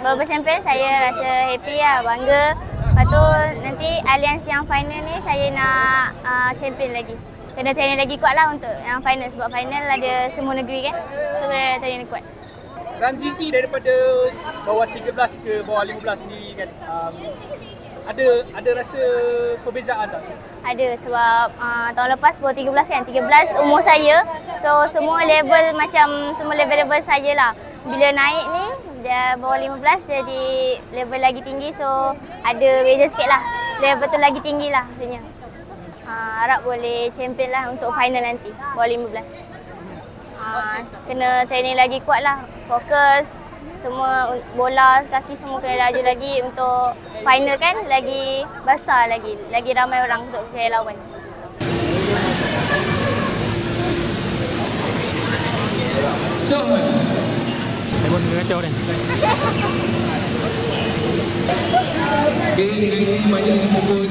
Beberapa champion saya rasa happy lah, bangga. Lepas tu nanti Alliance yang final ni saya nak champion lagi. Kena training lagi kuat lah untuk yang final sebab final ada semua negeri kan. So kena training kuat. Transisi daripada bawah 13 ke bawah 15 ni kan, ada rasa perbezaan tak? Ada sebab tahun lepas bawah 13 kan, 13 umur saya. So semua level macam semua level-level saya lah. Bila naik ni dia bawah 15 jadi level lagi tinggi, so ada beza sikit lah. Level tu lagi tinggi lah maksudnya. Harap boleh champion lah untuk final nanti bawah 15. Kena training lagi kuat lah, fokus. Semua bola, kaki semua kena laju lagi untuk final kan, lagi besar lagi ramai orang untuk saya lawan. Pun kacau ni. Okey, ini banyak pukul